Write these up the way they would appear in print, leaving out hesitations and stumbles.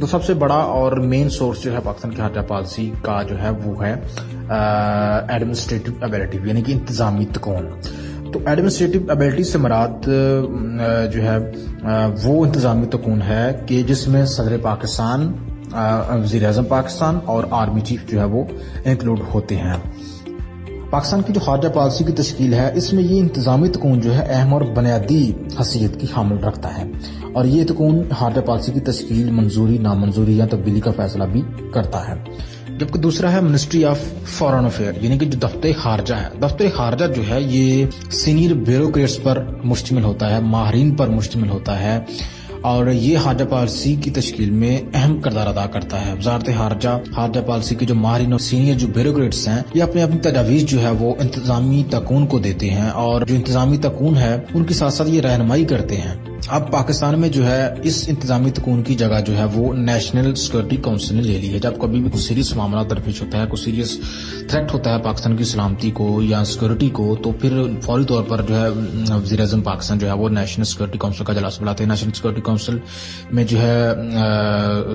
تو سب سے بڑا اور مین سورس جو ہے پاکستان کی خارجہ پالیسی کا جو ہے وہ ہے ایڈمنسٹریٹو ایبلٹی، یعنی کہ انتظامی تکون۔ تو ایڈمنسٹریٹو ایبلٹی سے مراد جو ہے وہ انتظامی تکون ہے کہ جس میں صدر پاکستان، وزیر اعظم پاکستان اور آرمی چیف جو ہے وہ انکلوڈ ہوتے ہیں۔ پاکستان کی جو خارجہ پالیسی کی تشکیل ہے اس میں یہ انتظامی تکون جو ہے اہم اور بنیادی حیثیت کی حامل رکھتا ہے، اور یہ تکون خارجہ پالیسی کی تشکیل، منظوری، نامنظوری یا تبدیلی کا فیصلہ بھی کرتا ہے۔ جبکہ دوسرا ہے منسٹری آف فورن افیئر، یعنی کہ جو دفتر خارجہ ہے۔ دفتر خارجہ جو ہے یہ سینئر بیوروکریٹس پر مشتمل ہوتا ہے، ماہرین پر مشتمل ہوتا ہے، اور یہ خارجہ پالیسی کی تشکیل میں اہم کردار ادا کرتا ہے۔ وزارت خارجہ پالیسی کے جو ماہرین اور سینئر جو بیوروکریٹس ہیں یہ اپنی تجاویز جو ہے وہ انتظامی تکون کو دیتے ہیں، اور جو انتظامی تکون ہے ان کے ساتھ ساتھ یہ رہنمائی کرتے ہیں۔ اب پاکستان میں جو ہے اس انتظامی تکون کی جگہ جو ہے وہ نیشنل سیکورٹی کونسل نے لے لی ہے۔ جب کبھی بھی کوئی سیریس معاملہ درپیش ہوتا ہے، کوئی سیریس تھریٹ ہوتا ہے پاکستان کی سلامتی کو یا سیکورٹی کو، تو پھر فوری طور پر جو ہے وزیر اعظم پاکستان جو ہے وہ نیشنل سیکورٹی کونسل کا اجلاس بلاتے ہیں۔ نیشنل سیکورٹی کونسل میں جو ہے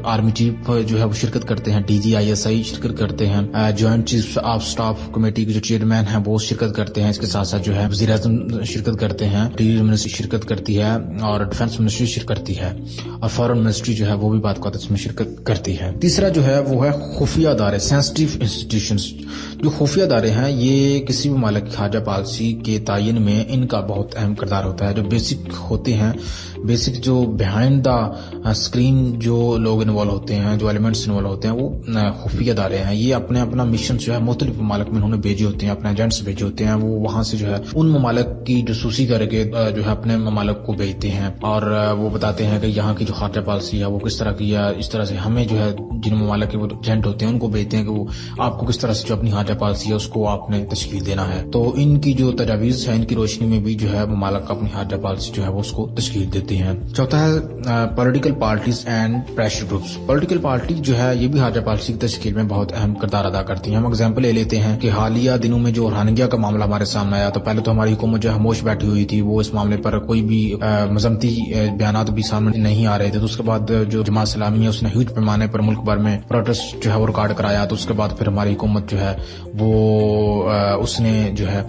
آرمی چیف جو ہے وہ شرکت کرتے ہیں، DGISI شرکت کرتے ہیں، joint chief of staff committee کے جو چیئرمین ہیں وہ شرکت کرتے ہیں۔ اس کے ساتھ ساتھ جو ہے وزیر اعظم شرکت کرتے ہیں، انٹیریئر منسٹری شرکت کرتی ہے، اور ڈیفنس منسٹری شرکت کرتی ہے، اور فورن منسٹری جو ہے وہ بھی بعض اوقات اس میں شرکت کرتی ہے۔ تیسرا جو ہے وہ ہے خفیہ ادارے، سینسٹیو انسٹیٹیوشنز۔ جو خفیہ ادارے ہیں یہ کسی بھی ممالک کی خارجہ پالیسی کے تعین میں ان کا بہت اہم کردار ہوتا ہے۔ جو بیسک ہوتے ہیں، بیسک جو بیہائنڈ دا اسکرین جو لوگ انوالو ہوتے ہیں، جو ایلیمنٹس انوالو ہوتے ہیں، وہ خفیہ ادارے ہیں۔ یہ اپنا مشن جو ہے مختلف ممالک میں انہوں نے بھیجے ہوتے ہیں، اپنے ایجنٹس بھیجے ہوتے ہیں، وہ وہاں سے جو ہے ان ممالک کی جاسوسی کر کے جو ہے اپنے ممالک کو بھیجتے ہیں، اور وہ بتاتے ہیں کہ یہاں کی جو خارجہ پالیسی ہے وہ کس طرح کی ہے۔ اس طرح سے ہمیں جو ہے جن ممالک کے وہ ایجنٹ ہوتے ہیں ان کو بھیجتے ہیں کہ وہ آپ کو کس طرح سے جو اپنی خارجہ پالیسی ہے اس کو آپ نے تشکیل دینا ہے۔ تو ان کی جو تجاویز ہے ان کی روشنی میں بھی جو ہے ممالک اپنی خارجہ پالیسی جو ہے وہ اس کو تشکیل دیتے ہیں۔ چوتھا ہے political parties and pressure groups. Political party جو ہے یہ بھی خارجہ پالیسی کی تشکیل میں بہت اہم کردار ادا کرتی ہیں۔ ہم اگزامپل لے لیتے ہیں کہ حالیہ دنوں میں جو روہنگیا کا معاملہ ہمارے سامنے آیا، تو پہلے تو ہماری حکومت جو خاموش بیٹھی ہوئی تھی، وہ اس معاملے پر کوئی بھی مذمتی بیانات بھی سامنے نہیں آ رہے تھے۔ تو اس کے بعد جو جماعت اسلامی ہے اس نے ہیوج پیمانے پر ملک بھر میں پروٹیسٹ جو ہے وہ ریکارڈ کرایا۔ تو اس کے بعد پھر ہماری حکومت جو ہے وہ اس نے جو ہے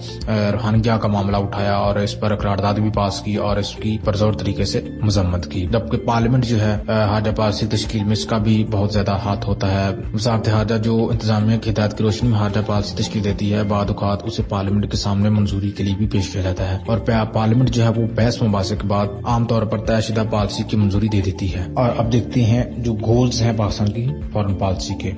روہنگیا کا معاملہ اٹھایا اور اس پر قرارداد بھی پاس کی اور اس کی پرزور طریقے سے مذمت کی۔ جبکہ پارلیمنٹ جو ہے خارجہ پالیسی تشکیل میں اس کا بھی بہت زیادہ ہاتھ ہوتا ہے۔ وزارت خارجہ جو انتظامیہ کی ہدایت کی روشنی میں خارجہ پالیسی تشکیل دیتی ہے، بعض اوقات اسے پارلیمنٹ کے سامنے منظوری کے لیے بھی پیش کیا جاتا ہے، اور پارلیمنٹ جو ہے وہ بحث مباحثے کے بعد عام طور پر طے شدہ پالیسی کی منظوری دے دیتی ہے۔ اور اب دیکھتے ہیں جو گولز ہیں پاکستان کی فارن پالیسی کے۔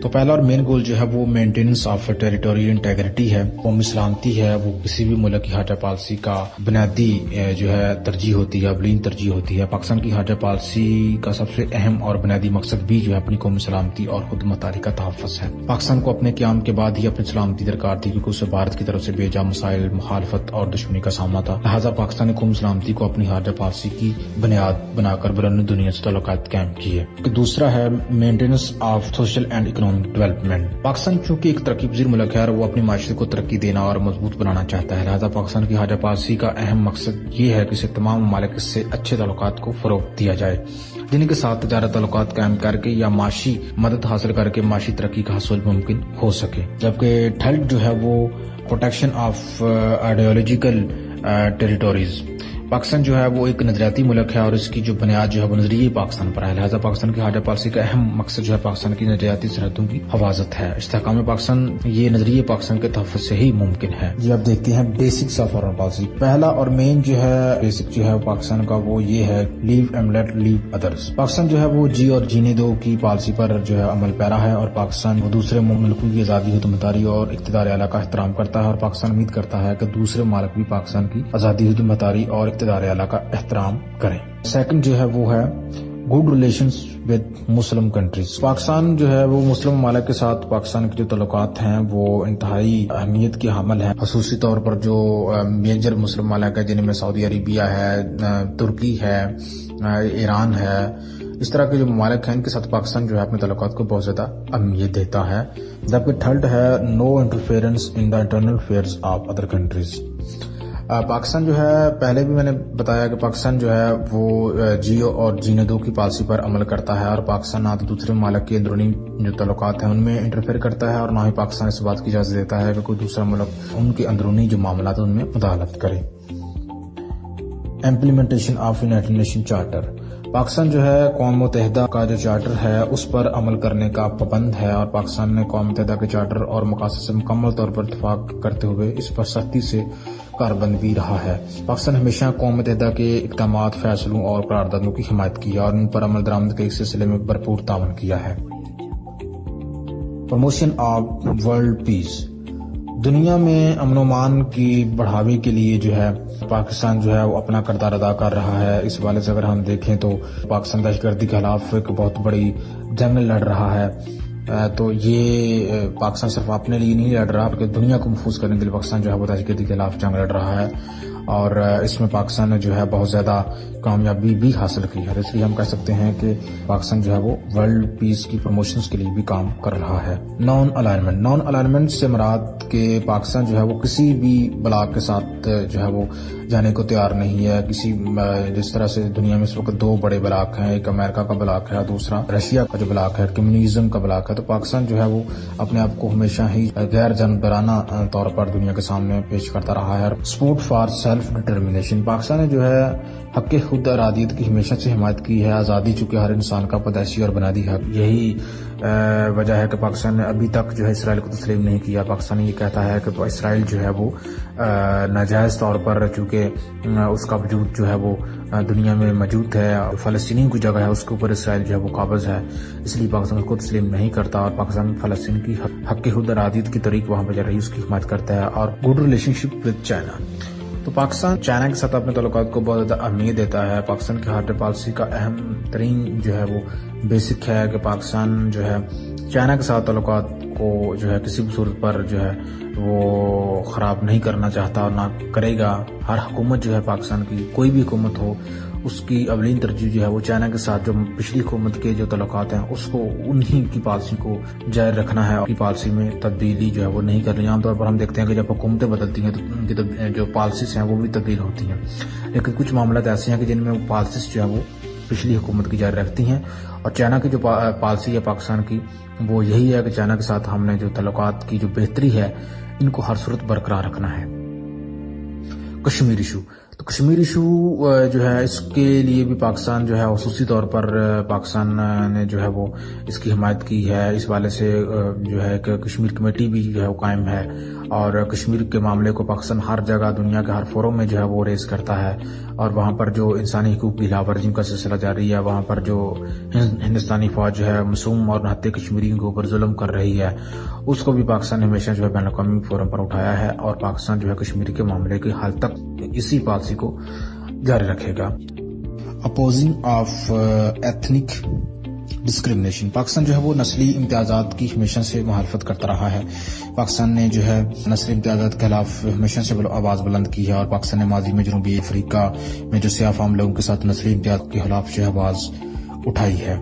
تو پہلا اور مین گول جو ہے وہ مینٹیننس آف ٹیریٹوریل انٹیگریٹی ہے، قومی سلامتی ہے۔ وہ کسی بھی ملک کی خارجہ پالیسی کا بنیادی جو ہے ترجیح ہوتی ہے، اولین ترجیح ہوتی ہے۔ پاکستان کی خارجہ پالیسی کا سب سے اہم اور بنیادی مقصد بھی جو ہے اپنی قومی سلامتی اور خود مختاری کا تحفظ ہے۔ پاکستان کو اپنے قیام کے بعد ہی اپنی سلامتی درکار تھی، کیونکہ اسے بھارت کی طرف سے بیجا مسائل، مخالفت اور دشمنی کا سامنا تھا۔ لہٰذا پاکستان نے قومی سلامتی کو اپنی خارجہ پالیسی کی بنیاد بنا کر بیرون دنیا سے تعلقات قائم کیے۔ دوسرا ہے maintenance of social and economic development. Pakistan چونکہ ایک ترقی پذیر ملک ہے اور وہ اپنی معیشت کو ترقی دینا اور مضبوط بنانا چاہتا ہے، لہٰذا پاکستان کی خارجہ پالیسی کا اہم مقصد یہ ہے کہ اسے تمام ممالک سے اچھے تعلقات کو فروغ دیا جائے، جن کے ساتھ تجارت تعلقات قائم کر کے یا معاشی مدد حاصل کر کے معاشی ترقی کا حصول ممکن ہو سکے۔ جبکہ تھرڈ جو ہے وہ پروٹیکشن آف آئیڈیالوجیکل ٹیریٹوریز۔ پاکستان جو ہے وہ ایک نظریاتی ملک ہے اور اس کی جو بنیاد جو ہے وہ نظریہ پاکستان پر ہے، لہٰذا پاکستان کی خارجہ پالیسی کا اہم مقصد جو ہے پاکستان کی نظریاتی سرحدوں کی حفاظت ہے۔ استحکام پاکستان یہ نظریہ پاکستان کے تحفظ سے ہی ممکن ہے۔ جی اب دیکھتے ہیں بیسکس آف فارن پالیسی۔ پہلا اور مین جو ہے بیسک جو ہے پاکستان کا وہ یہ ہے لیو اینڈ لیٹ لیو ادرس۔ پاکستان جو ہے وہ جی اور جینے دو کی پالیسی پر جو ہے عمل پیرا ہے، اور پاکستان وہ دوسرے ملکوں کی آزادی، حکومتداری اور اقتدار اعلیٰ کا احترام کرتا ہے، اور پاکستان امید کرتا ہے کہ دوسرے ممالک بھی پاکستان کی آزادی، حکومتداری اور اقتدار اعلیٰ کا احترام کریں۔ سیکنڈ جو ہے وہ ہے good relations with Muslim countries. Pakistan جو ہے وہ مسلم ممالک کے ساتھ پاکستان کے جو تعلقات ہیں وہ انتہائی اہمیت کی حامل ہیں، خصوصی طور پر جو میجر مسلم ممالک ہیں جن میں سعودی عربیہ ہے، ترکی ہے، ایران ہے، اس طرح کے جو ممالک ہیں ان کے ساتھ پاکستان جو ہے اپنے تعلقات کو بہت زیادہ اہمیت دیتا ہے۔ جبکہ تھرڈ ہے no interference in the internal affairs of other countries. Pakistan جو ہے پہلے بھی میں نے بتایا کہ پاکستان جو ہے وہ جیو اور جینے دو کی پالیسی پر عمل کرتا ہے، اور پاکستان نہ تو دوسرے ممالک کے اندرونی جو تعلقات ہیں ان میں انٹرفیئر کرتا ہے، اور نہ ہی پاکستان اس بات کی اجازت دیتا ہے کہ کوئی دوسرا ملک ان کے اندرونی جو معاملات ہیں ان میں مداخلت کرے۔ Implementation of United nation charter, Pakistan جو ہے اقوام متحدہ کا جو چارٹر ہے اس پر عمل کرنے کا پابند ہے، اور پاکستان نے اقوام متحدہ کے چارٹر اور مقاصد سے مکمل طور پر اتفاق کرتے ہوئے اس پر سختی سے کاربند بھی رہا ہے۔ پاکستان ہمیشہ اقوام متحدہ کے اقدامات، فیصلوں اور قراردادوں کی حمایت کی اور ان پر عمل درآمد کے سلسلے میں بھرپور تعاون کیا ہے۔ پروموشن آف ورلڈ پیس، دنیا میں امن و امان کی بڑھاوے کے لیے جو ہے پاکستان جو ہے وہ اپنا کردار ادا کر رہا ہے۔ اس حوالے سے اگر ہم دیکھیں تو پاکستان دہشت گردی کے خلاف ایک بہت بڑی جنگ لڑ رہا ہے، تو یہ پاکستان صرف اپنے لیے نہیں لڑ رہا بلکہ دنیا کو محفوظ کرنے کے لیے پاکستان جو ہے وہ دہشت گردی کے خلاف جنگ لڑ رہا ہے، اور اس میں پاکستان نے جو ہے بہت زیادہ کامیابی بھی حاصل کی ہے۔ اس لیے ہم کہہ سکتے ہیں کہ پاکستان جو ہے وہ ورلڈ پیس کی پروموشنز کے لیے بھی کام کر رہا ہے۔ نان الائنمنٹ سے مراد کہ پاکستان جو ہے وہ کسی بھی بلاک کے ساتھ جو ہے وہ جانے کو تیار نہیں ہے۔ جس طرح سے دنیا میں اس وقت دو بڑے بلاک ہیں، ایک امریکہ کا بلاک ہے، دوسرا رشیا کا جو بلاک ہے، کمیونزم کا بلاک ہے، تو پاکستان جو ہے وہ اپنے آپ کو ہمیشہ ہی غیر جانبدارانہ طور پر دنیا کے سامنے پیش کرتا رہا ہے۔ Support for self determination, Pakistan نے جو ہے حق خود ارادیت کی ہمیشہ سے حمایت کی ہے۔ آزادی چونکہ ہر انسان کا پیدائشی اور بنیادی حق، یہی وجہ ہے کہ پاکستان نے ابھی تک جو ہے اسرائیل کو تسلیم نہیں کیا۔ پاکستان یہ کہتا ہے کہ اسرائیل جو ہے وہ ناجائز طور پر چونکہ اس کا وجود جو ہے وہ دنیا میں موجود ہے، فلسطینی کی جگہ ہے اس کے اوپر اسرائیل جو ہے وہ قابض ہے، اس لیے پاکستان اس کو تسلیم نہیں کرتا، اور پاکستان فلسطین کی حق خود ارادیت کی طریق وہاں پہ جا رہی ہے اس کی حمایت کرتا ہے۔ اور good relation ship with China, تو پاکستان چائنا کے ساتھ اپنے تعلقات کو بہت زیادہ اہمیت دیتا ہے۔ پاکستان کی ہارٹ پالیسی کا اہم ترین جو ہے وہ بیسک ہے کہ پاکستان جو ہے چائنا کے ساتھ تعلقات کو جو ہے کسی بھی صورت پر جو ہے وہ خراب نہیں کرنا چاہتا اور نہ کرے گا۔ ہر حکومت جو ہے پاکستان کی، کوئی بھی حکومت ہو، اس کی اولین ترجیح جو ہے وہ چائنا کے ساتھ جو پچھلی حکومت کے جو تعلقات ہیں اس کو انہی کی پالیسی کو جاری رکھنا ہے، اور کی پالیسی میں تبدیلی جو ہے وہ نہیں کرنی۔ عام طور پر ہم دیکھتے ہیں کہ جب حکومتیں بدلتی ہیں تو ان کی جو پالیسیز ہیں وہ بھی تبدیل ہوتی ہیں، لیکن کچھ معاملات ایسے ہیں کہ جن میں پالیسیز جو ہے وہ پچھلی حکومت کی جاری رکھتی ہیں، اور چائنا کی جو پالیسی ہے پاکستان کی وہ یہی ہے کہ چائنا کے ساتھ ہم نے جو تعلقات کی جو بہتری ہے ان کو ہر صورت برقرار رکھنا ہے۔ کشمیر ایشو، تو کشمیر ایشو جو ہے اس کے لیے بھی پاکستان جو ہے خصوصی طور پر پاکستان نے جو ہے وہ اس کی حمایت کی ہے۔ اس حوالے سے جو ہے کہ کشمیر کمیٹی بھی جو ہے وہ قائم ہے، اور کشمیر کے معاملے کو پاکستان ہر جگہ دنیا کے ہر فورم میں جو ہے وہ ریز کرتا ہے، اور وہاں پر جو انسانی حقوق کی خلاف ورزیوں کا سلسلہ جاری ہے، وہاں پر جو ہندوستانی فوج جو ہے معصوم اور نہتے کشمیریوں کے اوپر ظلم کر رہی ہے اس کو بھی پاکستان نے ہمیشہ جو ہے بین الاقوامی فورم پر اٹھایا ہے، اور پاکستان جو ہے کشمیر کے معاملے کے حال تک اسی پالیسی کو جاری رکھے گا۔ Opposing of ethnic discrimination, Pakistan جو ہے وہ نسلی امتیازات کی ہمیشہ سے مخالفت کرتا رہا ہے۔ پاکستان نے جو ہے نسلی امتیازات کے خلاف ہمیشہ سے آواز بلند کی ہے، اور پاکستان نے ماضی میں جنوبی افریقہ میں جو سیاہ فام لوگوں کے ساتھ نسلی امتیازات کے خلاف جو ہے آواز اٹھائی ہے،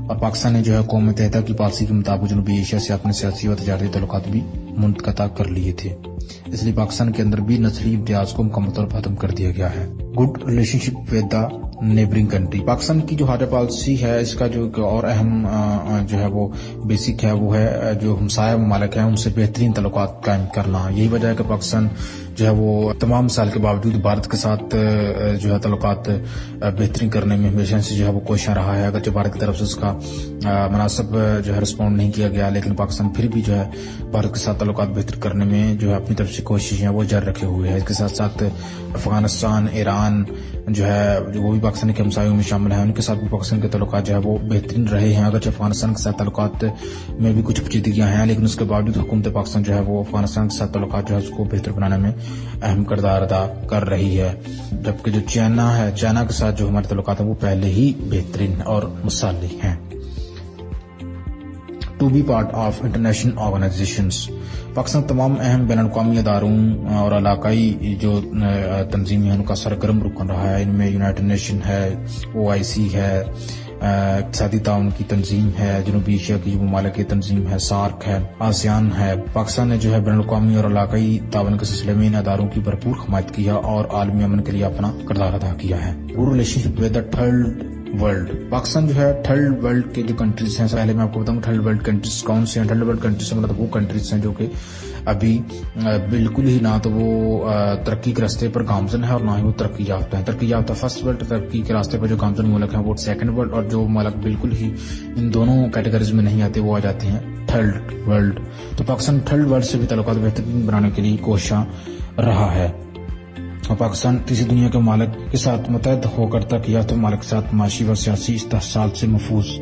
اور پاکستان نے جو ہے اقوام متحدہ کی پالیسی کے مطابق جنوبی ایشیا سے اپنے سیاسی و تجارتی تعلقات بھی منقطع کر لیے تھے، اس لیے پاکستان کے اندر بھی نسلی امتیاز کو مکمل طور پر ختم کر دیا گیا ہے۔ Good relation ship with the neighbouring country, Pakistan کی جو ہارٹ پالیسی ہے اس کا جو اور اہم جو ہے وہ بیسک ہے وہ ہے جو ہمسایہ ممالک ہیں ان سے بہترین تعلقات قائم کرنا۔ یہی وجہ ہے کہ پاکستان جو ہے وہ تمام سال کے باوجود بھارت کے ساتھ جو ہے تعلقات بہترین کرنے میں ہمیشہ سے جو ہے وہ کوشاں رہا ہے، اگرچہ بھارت کی طرف سے اس کا مناسب جو ہے رسپونڈ نہیں کیا گیا، لیکن پاکستان پھر بھی جو ہے بھارت کے ساتھ تعلقات بہتر کرنے میں جو ہے اپنی طرف سے کوششیں وہ جاری رکھے ہوئے ہے۔ اس کے ساتھ ساتھ افغانستان، ایران جو ہے وہ بھی پاکستان کے ہمسایوں میں شامل ہیں، ان کے ساتھ بھی پاکستان کے تعلقات جو ہے وہ بہترین رہے ہیں، اگرچہ افغانستان کے ساتھ تعلقات میں بھی کچھ پیچیدگیاں ہیں، لیکن اس کے باوجود حکومت پاکستان جو ہے وہ افغانستان کے ساتھ تعلقات جو ہے اس کو بہتر بنانے میں اہم کردار ادا کر رہی ہے، جبکہ جو چائنا کے ساتھ جو ہمارے تعلقات ہیں وہ پہلے ہی بہترین اور مثالی ہیں۔ To be part of international organisations, Pakistan تمام اہم بین الاقوامی اداروں اور علاقائی جو تنظیمیں ہیں ان کا سرگرم رکن رہا ہے، ان میں یونائیٹڈ نیشن ہے، OIC ہے، اقتصادی تعاون کی تنظیم ہے، جنوبی ایشیا کی جو ممالک کی تنظیم ہے، سارک ہے، آسیان ہے۔ پاکستان نے جو ہے بین الاقوامی اور علاقائی تعاون کے سلسلے میں ان اداروں کی بھرپور حمایت کی ہے اور عالمی امن کے لیے اپنا کردار ادا کیا ہے۔ Relation ship with the third world, Pakistan جو ہے تھرڈ ورلڈ کے جو کنٹریز ہیں، پہلے میں آپ کو بتاؤں تھرڈ ورلڈ کنٹریز کون سے ہیں۔ تھرڈ ورلڈ کنٹریز مطلب وہ کنٹریز ہیں جو کہ ابھی بالکل ہی نہ تو وہ ترقی کے راستے پر گامزن ہے اور نہ ہی وہ ترقی یافتہ ہیں۔ ترقی یافتہ فرسٹ ورلڈ، ترقی کے راستے پر جو گامزن ملک ہیں وہ سیکنڈ ورلڈ، اور جو ملک بالکل ہی ان دونوں کیٹیگریز میں نہیں آتے وہ آ جاتے ہیں تھرڈ ورلڈ۔ تو پاکستان تھرڈ ورلڈ سے بھی تعلقات بہترین بنانے کے لیے کوشاں رہا ہے، اور پاکستان تیسری دنیا کے ممالک کے ساتھ متحد ہو کر ترقی یافتہ ممالک کے ساتھ معاشی و سیاسی استحصال سے محفوظ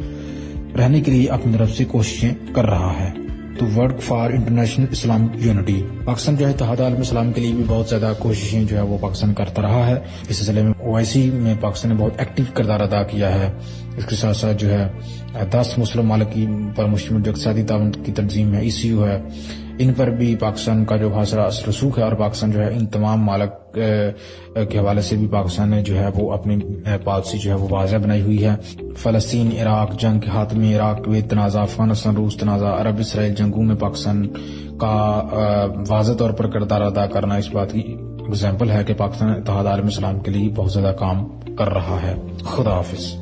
رہنے کے لیے اپنی طرف سے کوششیں کر رہا ہے۔ تو work for international Islamic unity, Pakistan جو ہے اتحاد عالم اسلام کے لیے بھی بہت زیادہ کوششیں جو ہے وہ پاکستان کرتا رہا ہے۔ اس سلسلے میں OIC میں پاکستان نے بہت ایکٹیو کردار ادا کیا ہے۔ اس کے ساتھ ساتھ جو ہے 10 مسلم ممالک پر مشتمل جو اقتصادی تعاون کی تنظیم ہے ECU ہے، ان پر بھی پاکستان کا جو بہت سارا اثر رسوخ ہے، اور پاکستان جو ہے ان تمام ممالک کے حوالے سے بھی پاکستان نے جو ہے وہ اپنی پالیسی جو ہے وہ واضح بنائی ہوئی ہے۔ فلسطین، عراق جنگ کے خاتمے، عراق کویت تنازع، افغانستان روس تنازع، عرب اسرائیل جنگوں میں پاکستان کا واضح طور پر کردار ادا کرنا اس بات کی اگزامپل ہے کہ پاکستان اتحاد عالم اسلام کے لیے بہت زیادہ کام کر رہا ہے۔ خدا حافظ۔